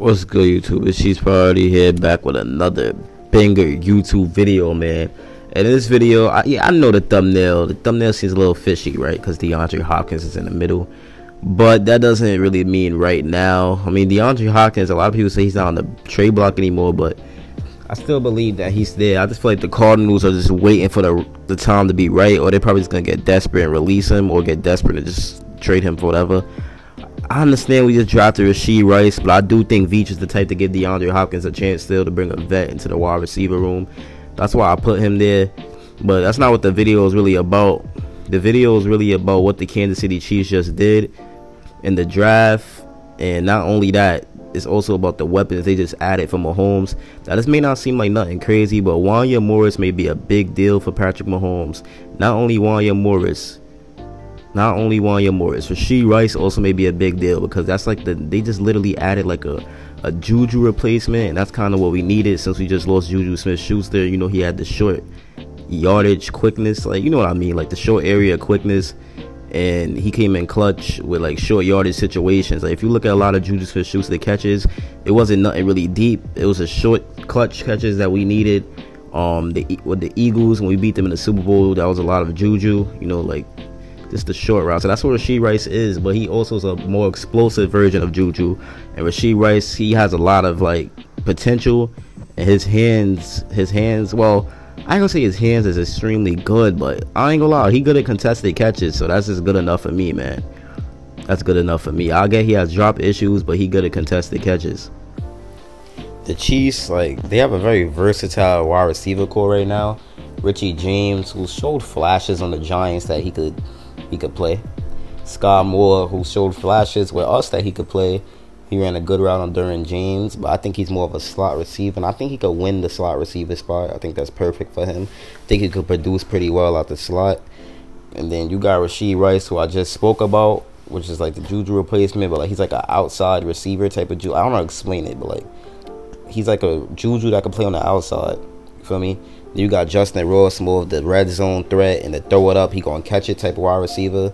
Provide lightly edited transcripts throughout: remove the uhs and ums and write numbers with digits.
What's good, YouTube? It's She's Priority here, back with another banger YouTube video, man. And in this video, I know the thumbnail. The thumbnail seems a little fishy, right? Because DeAndre Hopkins is in the middle. But that doesn't really mean right now. I mean, DeAndre Hopkins, a lot of people say he's not on the trade block anymore, but I still believe that he's there. I just feel like the Cardinals are just waiting for the time to be right, or they're probably just going to get desperate and release him, or get desperate and just trade him for whatever. I understand we just drafted Rashee Rice, but I do think Veach is the type to give DeAndre Hopkins a chance still to bring a vet into the wide receiver room. That's why I put him there. But that's not what the video is really about. The video is really about what the Kansas City Chiefs just did in the draft. And not only that, it's also about the weapons they just added for Mahomes. Now, this may not seem like nothing crazy, but Wanya Morris may be a big deal for Patrick Mahomes. Not only Wanya Morris, Rashee Rice also may be a big deal, because that's like they just literally added like a Juju replacement, and that's kind of what we needed since we just lost Juju Smith-Schuster. You know, he had the short yardage quickness, like, you know what I mean, like the short area quickness, and he came in clutch with like short yardage situations. Like, if you look at a lot of Juju Smith-Schuster catches, it wasn't nothing really deep. It was a short clutch catches that we needed. With the Eagles, when we beat them in the Super Bowl, that was a lot of Juju, you know, like just the short route. So that's what Rashee Rice is, but he also is a more explosive version of Juju. And Rashee Rice, he has a lot of like potential, and his hands, well, I ain't gonna say his hands is extremely good, but I ain't gonna lie, he good at contested catches, so that's just good enough for me, man. That's good enough for me. I get he has drop issues, but he good at contested catches. The Chiefs, like, they have a very versatile wide receiver core right now. Richie James, who showed flashes on the Giants that he could play. Scott Moore, who showed flashes with us that he could play. He ran a good route on Derwin James, but I think he's more of a slot receiver, and I think he could win the slot receiver spot. I think that's perfect for him. I think he could produce pretty well out the slot. And then you got Rashee Rice, who I just spoke about, which is like the Juju replacement, but like he's like an outside receiver type of Juju. I don't know how to explain it, but like he's like a Juju that can play on the outside. You feel me? You got Justin Ross, more of the red zone threat and the throw it up, he gonna catch it type of wide receiver.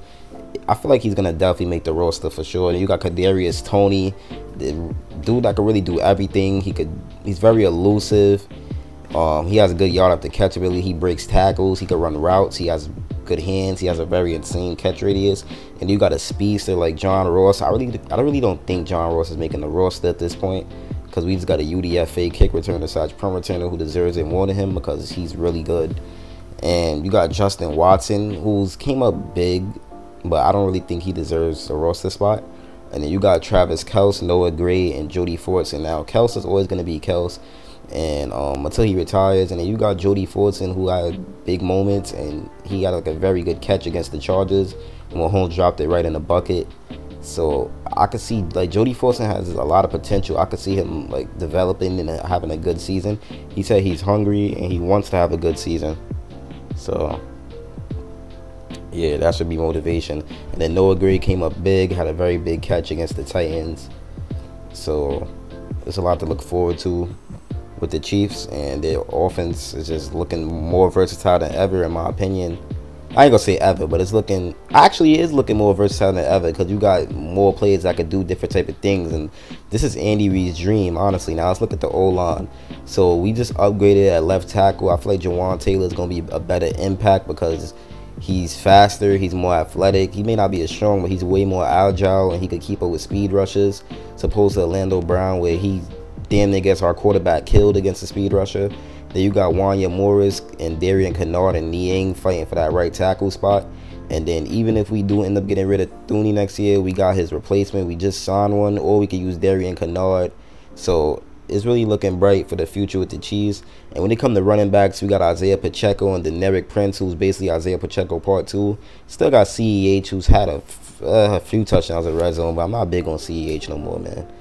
I feel like he's gonna definitely make the roster for sure. And you got Kadarius Toney, the dude that can really do everything. He's very elusive. He has a good yard after catch ability. He breaks tackles. He can run routes. He has good hands. He has a very insane catch radius. And you got a speedster like John Ross. I really don't think John Ross is making the roster at this point, because we just got a UDFA kick returner / punt returner who deserves it more than him, because he's really good. And you got Justin Watson, who's came up big, but I don't really think he deserves a roster spot. And then you got Travis Kelce, Noah Gray, and Jody Fortson. Now, Kelce is always going to be Kelce, and until he retires. And then you got Jody Fortson, who had big moments, and he got like a very good catch against the Chargers, and Mahomes dropped it right in the bucket. So I could see like Jody Fortson has a lot of potential. I could see him like developing and having a good season. He said he's hungry and he wants to have a good season. So yeah, that should be motivation. And then Noah Gray came up big, had a very big catch against the Titans. So there's a lot to look forward to with the Chiefs, and their offense is just looking more versatile than ever, in my opinion. I ain't gonna say ever, but it's looking more versatile than ever, because you got more players that could do different type of things. And this is Andy Reid's dream, honestly. Now let's look at the O-line. So we just upgraded at left tackle. I feel like Jawan Taylor is gonna be a better impact, because he's faster, he's more athletic. He may not be as strong, but he's way more agile, and he could keep up with speed rushes, as opposed to Orlando Brown, where he damn near gets our quarterback killed against the speed rusher. Then you got Wanya Morris and Darian Kennard and Niang fighting for that right tackle spot. And then even if we do end up getting rid of Thuney next year, we got his replacement. We just signed one, or we could use Darian Kennard. So it's really looking bright for the future with the Chiefs. And when it comes to running backs, we got Isaiah Pacheco and Deneric Prince, who's basically Isaiah Pacheco Part 2. Still got CEH, who's had a few touchdowns in red zone, but I'm not big on CEH no more, man.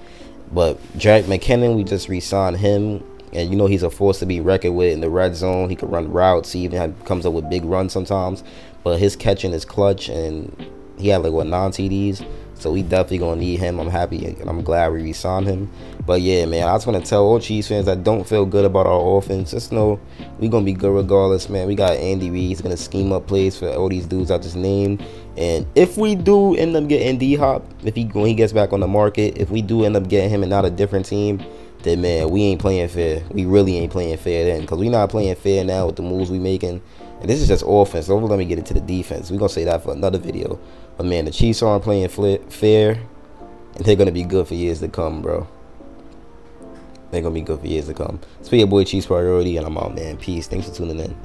But Jack McKinnon, we just re-signed him. And you know he's a force to be reckoned with in the red zone. He can run routes. He even comes up with big runs sometimes. But his catching is clutch, and he had like 9 TDs. So we definitely gonna need him. I'm happy and I'm glad we re-signed him. But yeah, man, I just want to tell all Chiefs fans that don't feel good about our offense, just know we gonna be good regardless, man. We got Andy Reid. He's gonna scheme up plays for all these dudes I just named. And if we do end up getting D-Hop, when he gets back on the market, if we do end up getting him and not a different team, then man, we ain't playing fair. We really ain't playing fair then, because we not playing fair now with the moves we making. And this is just offense. Don't let me get into the defense. We're gonna say that for another video. But man, the Chiefs aren't playing fair, and they're gonna be good for years to come, bro. They're gonna be good for years to come. It's for your boy Chiefs Priority, and I'm out, man. Peace. Thanks for tuning in.